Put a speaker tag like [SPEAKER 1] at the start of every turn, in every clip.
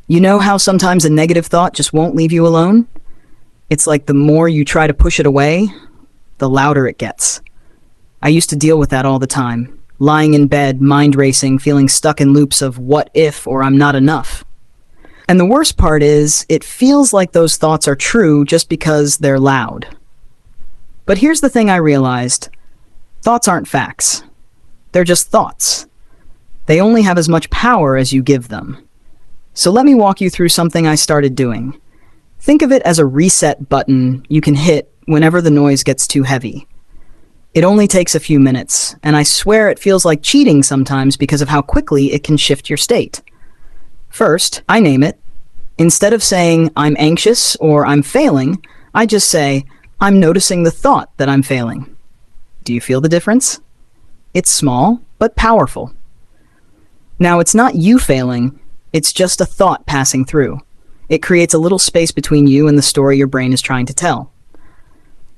[SPEAKER 1] You know how sometimes a negative thought just won't leave you alone? It's like the more you try to push it away, the louder it gets. I used to deal with that all the time, lying in bed, mind racing, feeling stuck in loops of what if or I'm not enough. And the worst part is, it feels like those thoughts are true just because they're loud. But here's the thing I realized. Thoughts aren't facts. They're just thoughts. They only have as much power as you give them. So let me walk you through something I started doing. Think of it as a reset button you can hit whenever the noise gets too heavy. It only takes a few minutes, and I swear it feels like cheating sometimes because of how quickly it can shift your state. First, I name it. Instead of saying, I'm anxious or I'm failing, I just say, I'm noticing the thought that I'm failing. Do you feel the difference? It's small, but powerful. Now, it's not you failing, it's just a thought passing through. It creates a little space between you and the story your brain is trying to tell.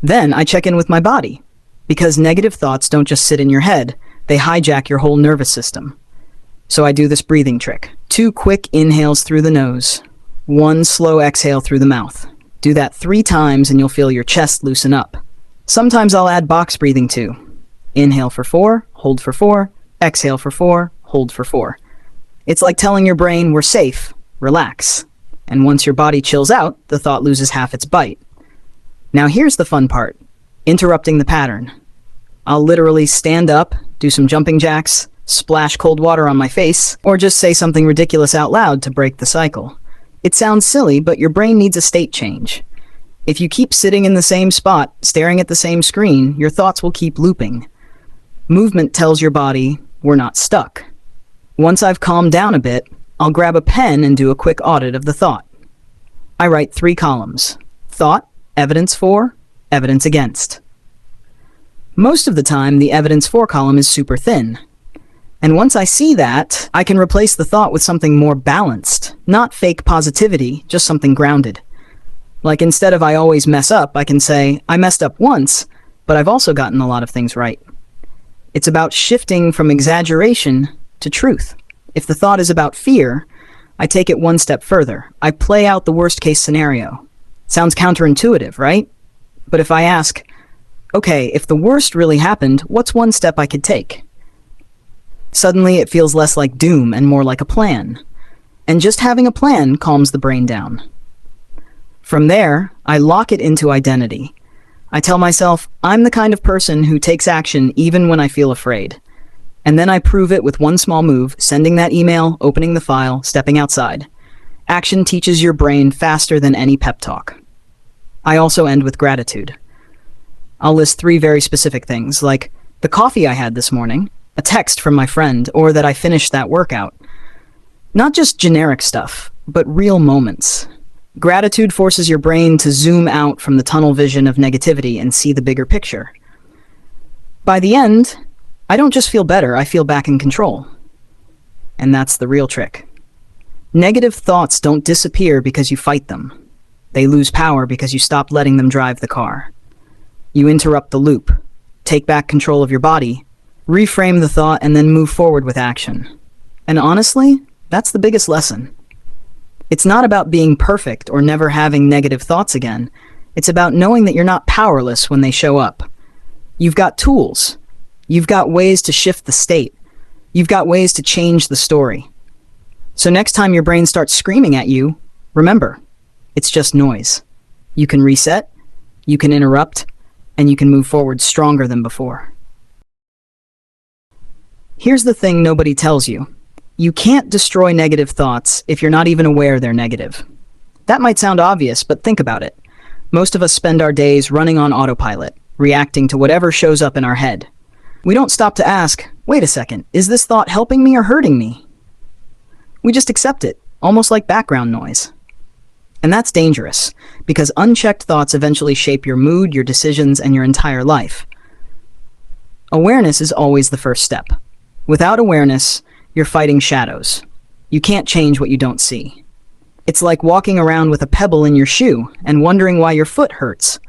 [SPEAKER 1] Then I check in with my body, because negative thoughts don't just sit in your head, they hijack your whole nervous system. So I do this breathing trick. 2 quick inhales through the nose, 1 slow exhale through the mouth. Do that 3 times and you'll feel your chest loosen up. Sometimes I'll add box breathing too. Inhale for 4, hold for 4, exhale for 4, hold for 4. It's like telling your brain, we're safe, relax. And once your body chills out, the thought loses half its bite. Now here's the fun part, interrupting the pattern. I'll literally stand up, do some jumping jacks, splash cold water on my face, or just say something ridiculous out loud to break the cycle. It sounds silly, but your brain needs a state change. If you keep sitting in the same spot, staring at the same screen, your thoughts will keep looping. Movement tells your body, we're not stuck. Once I've calmed down a bit, I'll grab a pen and do a quick audit of the thought. I write 3 columns. Thought, evidence for, evidence against. Most of the time, the evidence for column is super thin. And once I see that, I can replace the thought with something more balanced, not fake positivity, just something grounded. Like instead of I always mess up, I can say, I messed up once, but I've also gotten a lot of things right. It's about shifting from exaggeration to truth. If the thought is about fear, I take it 1 step further. I play out the worst case scenario. Sounds counterintuitive, right? But if I ask, okay, if the worst really happened, what's 1 step I could take? Suddenly it feels less like doom and more like a plan. And just having a plan calms the brain down. From there, I lock it into identity. I tell myself, I'm the kind of person who takes action even when I feel afraid. And then I prove it with 1 small move, sending that email, opening the file, stepping outside. Action teaches your brain faster than any pep talk. I also end with gratitude. I'll list 3 very specific things, like the coffee I had this morning, a text from my friend, or that I finished that workout. Not just generic stuff, but real moments. Gratitude forces your brain to zoom out from the tunnel vision of negativity and see the bigger picture. By the end, I don't just feel better, I feel back in control. And that's the real trick. Negative thoughts don't disappear because you fight them. They lose power because you stop letting them drive the car. You interrupt the loop, take back control of your body, reframe the thought, and then move forward with action. And honestly, that's the biggest lesson. It's not about being perfect or never having negative thoughts again. It's about knowing that you're not powerless when they show up. You've got tools. You've got ways to shift the state. You've got ways to change the story. So next time your brain starts screaming at you, remember, it's just noise. You can reset, you can interrupt, and you can move forward stronger than before. Here's the thing nobody tells you. You can't destroy negative thoughts if you're not even aware they're negative. That might sound obvious, but think about it. Most of us spend our days running on autopilot, reacting to whatever shows up in our head. We don't stop to ask, wait a second, is this thought helping me or hurting me? We just accept it, almost like background noise. And that's dangerous, because unchecked thoughts eventually shape your mood, your decisions, and your entire life. Awareness is always the first step. Without awareness, you're fighting shadows. You can't change what you don't see. It's like walking around with a pebble in your shoe and wondering why your foot hurts.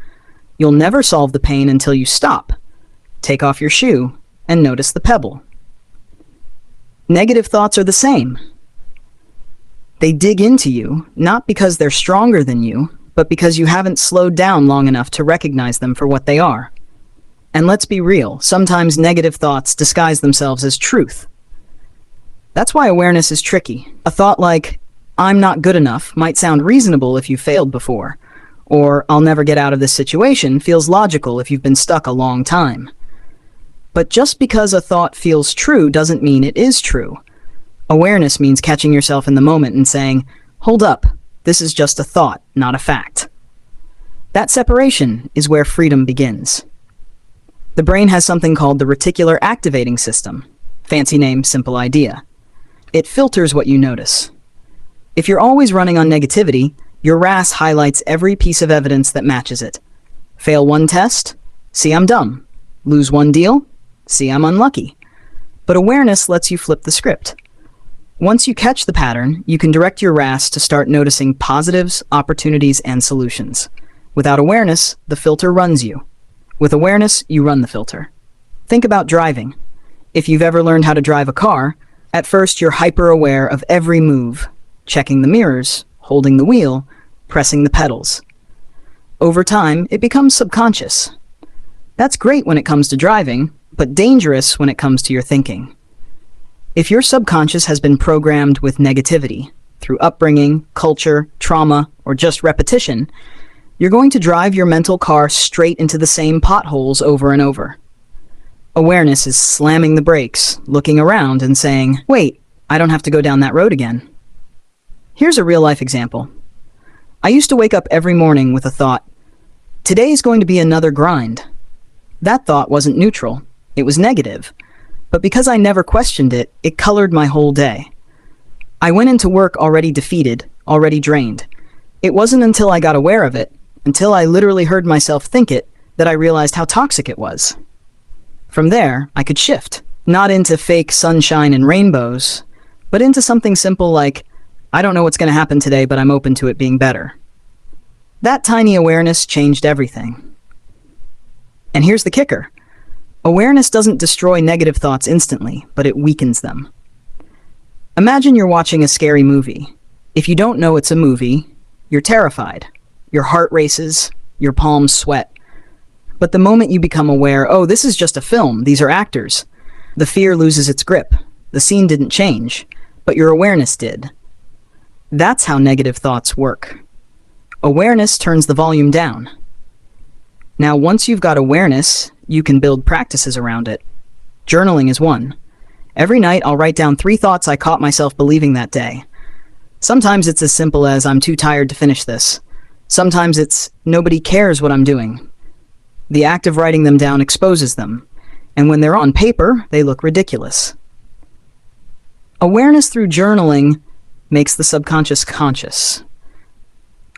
[SPEAKER 1] You'll never solve the pain until you stop, take off your shoe, and notice the pebble. Negative thoughts are the same. They dig into you, not because they're stronger than you, but because you haven't slowed down long enough to recognize them for what they are. And let's be real, sometimes negative thoughts disguise themselves as truth. That's why awareness is tricky. A thought like, "I'm not good enough," might sound reasonable if you failed before, or "I'll never get out of this situation" feels logical if you've been stuck a long time. But just because a thought feels true doesn't mean it is true. Awareness means catching yourself in the moment and saying, "Hold up, this is just a thought, not a fact." That separation is where freedom begins. The brain has something called the reticular activating system. Fancy name, simple idea. It filters what you notice. If you're always running on negativity, your RAS highlights every piece of evidence that matches it. Fail one test? See, I'm dumb. Lose one deal? See, I'm unlucky. But awareness lets you flip the script. Once you catch the pattern, you can direct your RAS to start noticing positives, opportunities, and solutions. Without awareness, the filter runs you. With awareness, you run the filter. Think about driving. If you've ever learned how to drive a car, at first you're hyper-aware of every move, checking the mirrors, holding the wheel, pressing the pedals. Over time, it becomes subconscious. That's great when it comes to driving, but dangerous when it comes to your thinking. If your subconscious has been programmed with negativity, through upbringing, culture, trauma, or just repetition, you're going to drive your mental car straight into the same potholes over and over. Awareness is slamming the brakes, looking around and saying, "Wait, I don't have to go down that road again." Here's a real-life example. I used to wake up every morning with a thought, "Today's going to be another grind." That thought wasn't neutral, it was negative. But because I never questioned it, it colored my whole day. I went into work already defeated, already drained. It wasn't until I got aware of it, until I literally heard myself think it, that I realized how toxic it was. From there, I could shift, not into fake sunshine and rainbows, but into something simple like, "I don't know what's going to happen today, but I'm open to it being better." That tiny awareness changed everything. And here's the kicker. Awareness doesn't destroy negative thoughts instantly, but it weakens them. Imagine you're watching a scary movie. If you don't know it's a movie, you're terrified. Your heart races, your palms sweat. But the moment you become aware, "Oh, this is just a film, these are actors," the fear loses its grip. The scene didn't change, but your awareness did. That's how negative thoughts work. Awareness turns the volume down. Now, once you've got awareness, you can build practices around it. Journaling is one. Every night, I'll write down 3 thoughts I caught myself believing that day. Sometimes it's as simple as, "I'm too tired to finish this." Sometimes it's, "Nobody cares what I'm doing." The act of writing them down exposes them, and when they're on paper, they look ridiculous. Awareness through journaling makes the subconscious conscious.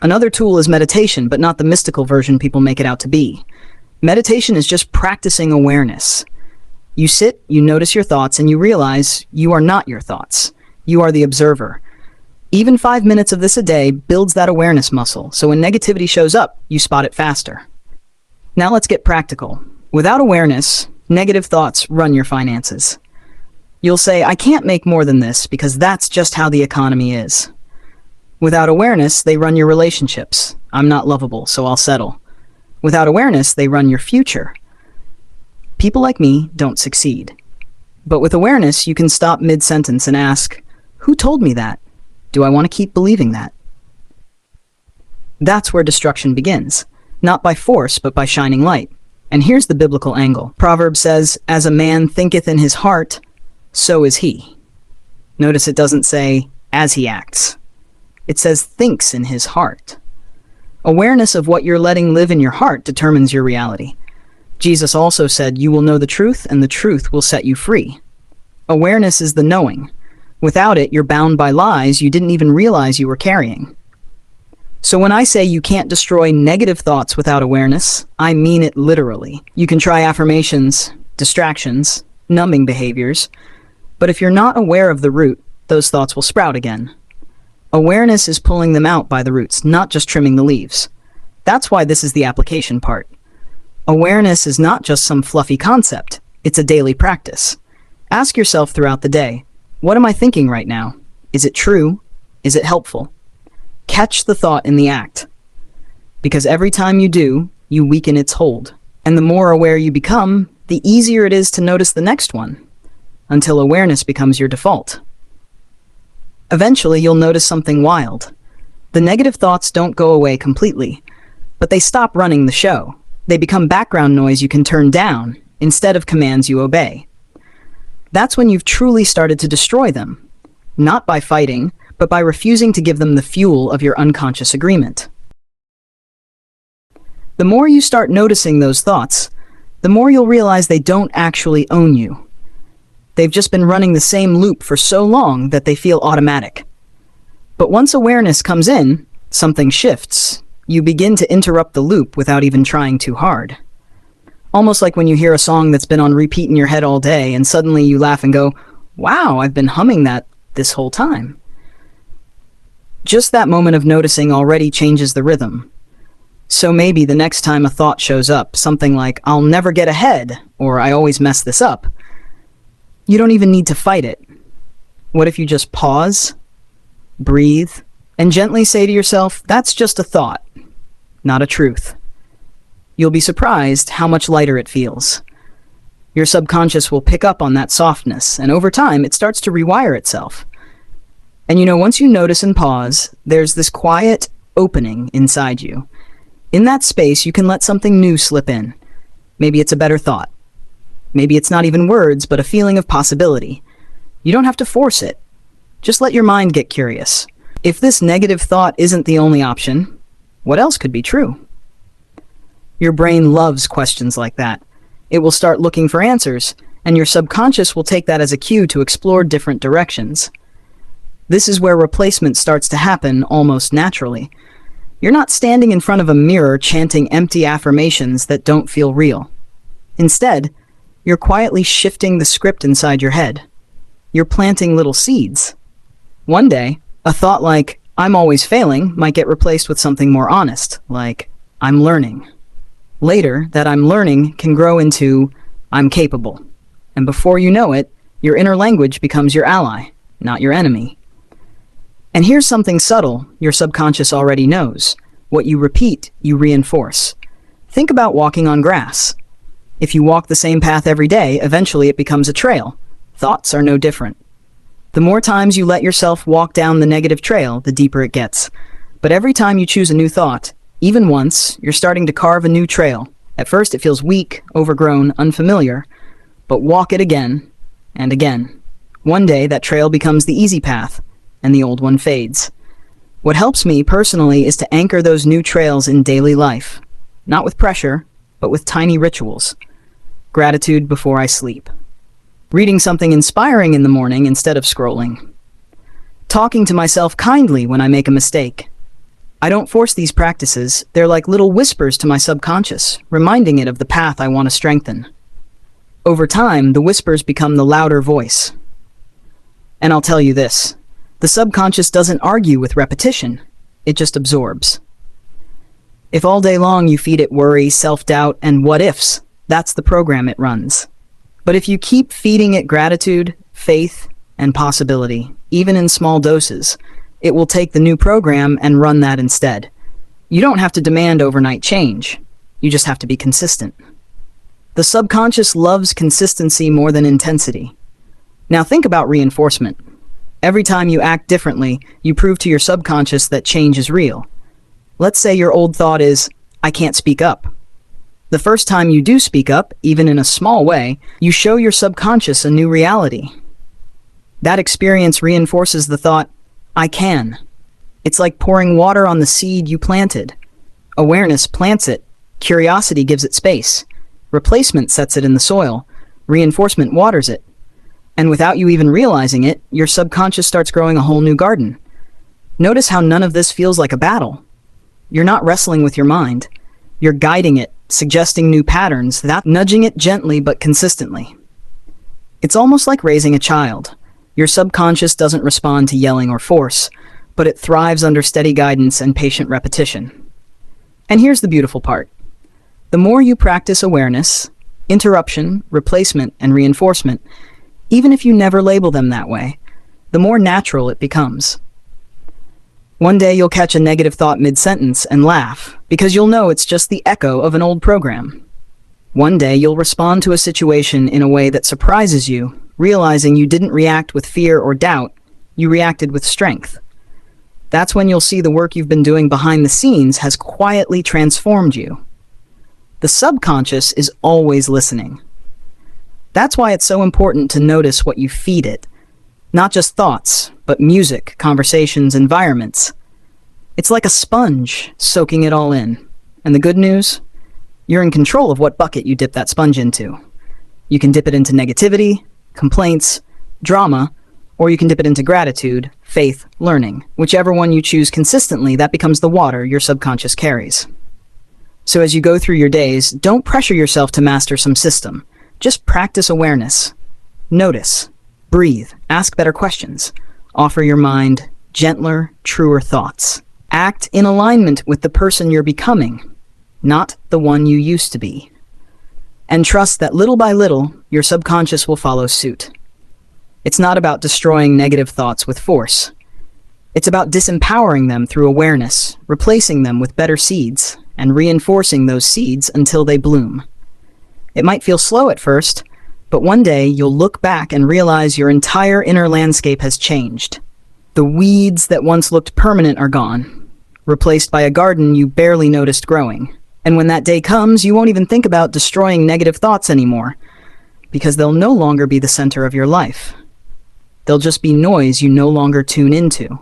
[SPEAKER 1] Another tool is meditation, but not the mystical version people make it out to be. Meditation is just practicing awareness. You sit, you notice your thoughts, and you realize you are not your thoughts. You are the observer. Even 5 minutes of this a day builds that awareness muscle, so when negativity shows up, you spot it faster. Now let's get practical. Without awareness, negative thoughts run your finances. You'll say, "I can't make more than this because that's just how the economy is." Without awareness, they run your relationships. "I'm not lovable, so I'll settle." Without awareness, they run your future. People like me don't succeed. But with awareness, you can stop mid-sentence and ask, "Who told me that? Do I want to keep believing that?" That's where destruction begins. Not by force, but by shining light. And here's the biblical angle. Proverbs says, "As a man thinketh in his heart, so is he." Notice it doesn't say, "as he acts." It says, "thinks in his heart." Awareness of what you're letting live in your heart determines your reality. Jesus also said, "You will know the truth, and the truth will set you free." Awareness is the knowing. Without it, you're bound by lies you didn't even realize you were carrying. So when I say you can't destroy negative thoughts without awareness, I mean it literally. You can try affirmations, distractions, numbing behaviors, but if you're not aware of the root, those thoughts will sprout again. Awareness is pulling them out by the roots, not just trimming the leaves. That's why this is the application part. Awareness is not just some fluffy concept, it's a daily practice. Ask yourself throughout the day, what am I thinking right now? Is it true? Is it helpful? Catch the thought in the act. Because every time you do, you weaken its hold. And the more aware you become, the easier it is to notice the next one, until awareness becomes your default. Eventually, you'll notice something wild. The negative thoughts don't go away completely, but they stop running the show. They become background noise you can turn down instead of commands you obey. That's when you've truly started to destroy them, not by fighting, but by refusing to give them the fuel of your unconscious agreement. The more you start noticing those thoughts, the more you'll realize they don't actually own you. They've just been running the same loop for so long that they feel automatic. But once awareness comes in, something shifts. You begin to interrupt the loop without even trying too hard. Almost like when you hear a song that's been on repeat in your head all day and suddenly you laugh and go, "Wow, I've been humming that this whole time." Just that moment of noticing already changes the rhythm. So maybe the next time a thought shows up, something like, "I'll never get ahead," or "I always mess this up," you don't even need to fight it. What if you just pause, breathe, and gently say to yourself, "That's just a thought, not a truth." You'll be surprised how much lighter it feels. Your subconscious will pick up on that softness, and over time, it starts to rewire itself. And once you notice and pause, there's this quiet opening inside you. In that space, you can let something new slip in. Maybe it's a better thought. Maybe it's not even words, but a feeling of possibility. You don't have to force it. Just let your mind get curious. If this negative thought isn't the only option, what else could be true? Your brain loves questions like that. It will start looking for answers, and your subconscious will take that as a cue to explore different directions. This is where replacement starts to happen almost naturally. You're not standing in front of a mirror chanting empty affirmations that don't feel real. Instead, you're quietly shifting the script inside your head. You're planting little seeds. One day, a thought like, "I'm always failing," might get replaced with something more honest, like, "I'm learning." Later, that "I'm learning" can grow into, "I'm capable." And before you know it, your inner language becomes your ally, not your enemy. And here's something subtle your subconscious already knows. What you repeat, you reinforce. Think about walking on grass. If you walk the same path every day, eventually it becomes a trail. Thoughts are no different. The more times you let yourself walk down the negative trail, the deeper it gets. But every time you choose a new thought, even once, you're starting to carve a new trail. At first it feels weak, overgrown, unfamiliar, but walk it again and again. One day that trail becomes the easy path, and the old one fades. What helps me personally is to anchor those new trails in daily life, not with pressure, but with tiny rituals. Gratitude before I sleep. Reading something inspiring in the morning instead of scrolling. Talking to myself kindly when I make a mistake. I don't force these practices, they're like little whispers to my subconscious, reminding it of the path I want to strengthen. Over time, the whispers become the louder voice. And I'll tell you this, the subconscious doesn't argue with repetition, it just absorbs. If all day long you feed it worry, self-doubt, and what-ifs, that's the program it runs. But if you keep feeding it gratitude, faith, and possibility, even in small doses, it will take the new program and run that instead. You don't have to demand overnight change. You just have to be consistent. The subconscious loves consistency more than intensity. Now think about reinforcement. Every time you act differently, you prove to your subconscious that change is real. Let's say your old thought is, "I can't speak up." The first time you do speak up, even in a small way, you show your subconscious a new reality. That experience reinforces the thought, "I can." It's like pouring water on the seed you planted. Awareness plants it, curiosity gives it space, replacement sets it in the soil, reinforcement waters it. And without you even realizing it, your subconscious starts growing a whole new garden. Notice how none of this feels like a battle. You're not wrestling with your mind. You're guiding it, suggesting new patterns, that nudging it gently but consistently. It's almost like raising a child. Your subconscious doesn't respond to yelling or force, but it thrives under steady guidance and patient repetition. And here's the beautiful part. The more you practice awareness, interruption, replacement, and reinforcement, even if you never label them that way, the more natural it becomes. One day you'll catch a negative thought mid-sentence and laugh, because you'll know it's just the echo of an old program. One day you'll respond to a situation in a way that surprises you, realizing you didn't react with fear or doubt, you reacted with strength. That's when you'll see the work you've been doing behind the scenes has quietly transformed you. The subconscious is always listening. That's why it's so important to notice what you feed it. Not just thoughts, but music, conversations, environments. It's like a sponge, soaking it all in. And the good news? You're in control of what bucket you dip that sponge into. You can dip it into negativity, complaints, drama, or you can dip it into gratitude, faith, learning. Whichever one you choose consistently, that becomes the water your subconscious carries. So as you go through your days, don't pressure yourself to master some system. Just practice awareness. Notice. Breathe. Ask better questions. Offer your mind gentler, truer thoughts. Act in alignment with the person you're becoming, not the one you used to be. And trust that little by little, your subconscious will follow suit. It's not about destroying negative thoughts with force. It's about disempowering them through awareness, replacing them with better seeds, and reinforcing those seeds until they bloom. It might feel slow at first, but one day you'll look back and realize your entire inner landscape has changed. The weeds that once looked permanent are gone, replaced by a garden you barely noticed growing. And when that day comes, you won't even think about destroying negative thoughts anymore, because they'll no longer be the center of your life. They'll just be noise you no longer tune into.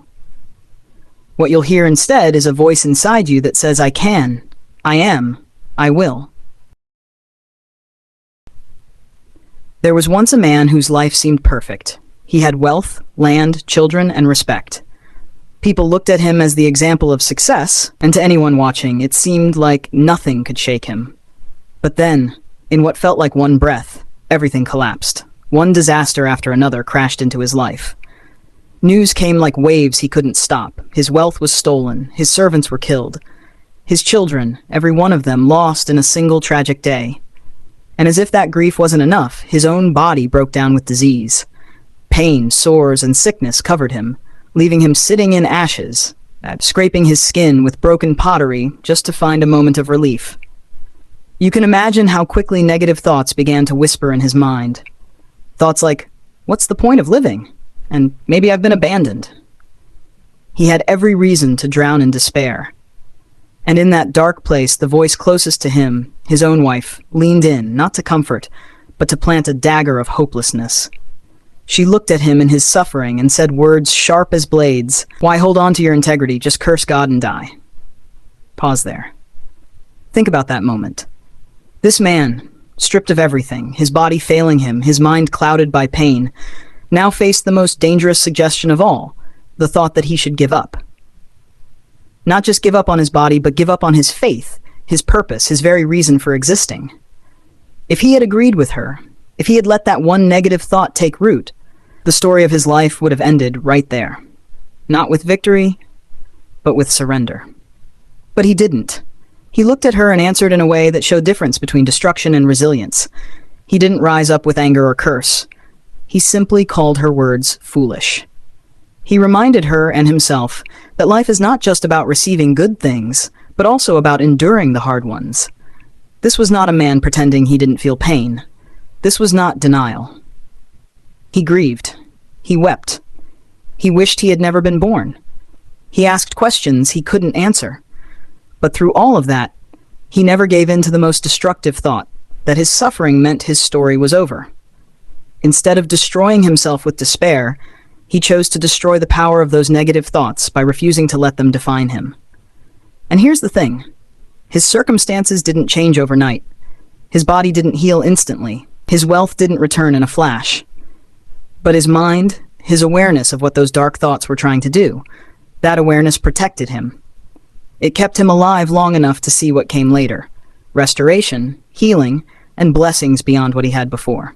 [SPEAKER 1] What you'll hear instead is a voice inside you that says, I can, I am, I will. There was once a man whose life seemed perfect. He had wealth, land, children, and respect. People looked at him as the example of success, and to anyone watching, it seemed like nothing could shake him. But then, in what felt like one breath, everything collapsed. One disaster after another crashed into his life. News came like waves he couldn't stop. His wealth was stolen, his servants were killed. His children, every one of them, lost in a single tragic day. And as if that grief wasn't enough, his own body broke down with disease. Pain, sores, and sickness covered him, leaving him sitting in ashes, scraping his skin with broken pottery just to find a moment of relief. You can imagine how quickly negative thoughts began to whisper in his mind. Thoughts like, what's the point of living? And maybe I've been abandoned. He had every reason to drown in despair. And in that dark place, the voice closest to him, his own wife, leaned in, not to comfort, but to plant a dagger of hopelessness. She looked at him in his suffering and said words sharp as blades. Why hold on to your integrity? Just curse God and die. Pause there. Think about that moment. This man, stripped of everything, his body failing him, his mind clouded by pain, now faced the most dangerous suggestion of all, the thought that he should give up. Not just give up on his body, but give up on his faith, his purpose, his very reason for existing. If he had agreed with her, if he had let that one negative thought take root, the story of his life would have ended right there. Not with victory, but with surrender. But he didn't. He looked at her and answered in a way that showed difference between destruction and resilience. He didn't rise up with anger or curse. He simply called her words foolish. He reminded her and himself that life is not just about receiving good things, but also about enduring the hard ones. This was not a man pretending he didn't feel pain. This was not denial. He grieved. He wept. He wished he had never been born. He asked questions he couldn't answer. But through all of that, he never gave in to the most destructive thought, that his suffering meant his story was over. Instead of destroying himself with despair, he chose to destroy the power of those negative thoughts by refusing to let them define him. And here's the thing. His circumstances didn't change overnight. His body didn't heal instantly. His wealth didn't return in a flash. But his mind, his awareness of what those dark thoughts were trying to do, that awareness protected him. It kept him alive long enough to see what came later. Restoration, healing, and blessings beyond what he had before.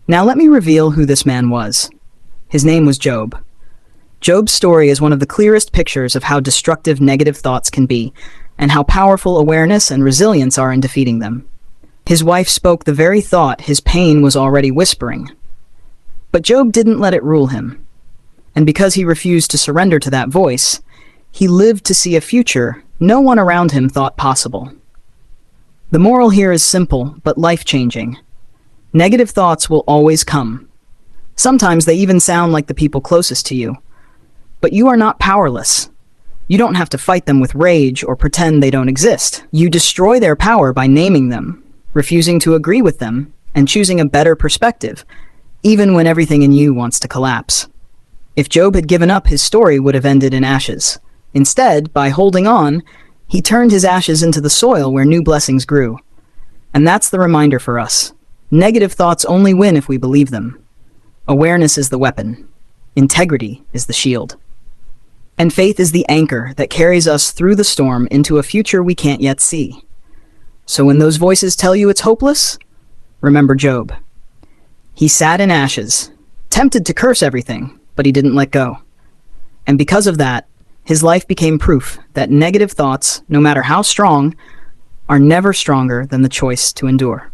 [SPEAKER 1] Now let me reveal who this man was. His name was Job. Job's story is one of the clearest pictures of how destructive negative thoughts can be, and how powerful awareness and resilience are in defeating them. His wife spoke the very thought his pain was already whispering. But Job didn't let it rule him. And because he refused to surrender to that voice, he lived to see a future no one around him thought possible. The moral here is simple but life-changing. Negative thoughts will always come. Sometimes they even sound like the people closest to you. But you are not powerless. You don't have to fight them with rage or pretend they don't exist. You destroy their power by naming them, refusing to agree with them, and choosing a better perspective, even when everything in you wants to collapse. If Job had given up, his story would have ended in ashes. Instead, by holding on, he turned his ashes into the soil where new blessings grew. And that's the reminder for us. Negative thoughts only win if we believe them. Awareness is the weapon. Integrity is the shield. And faith is the anchor that carries us through the storm into a future we can't yet see. So when those voices tell you it's hopeless, remember Job. He sat in ashes, tempted to curse everything, but he didn't let go. And because of that, his life became proof that negative thoughts, no matter how strong, are never stronger than the choice to endure.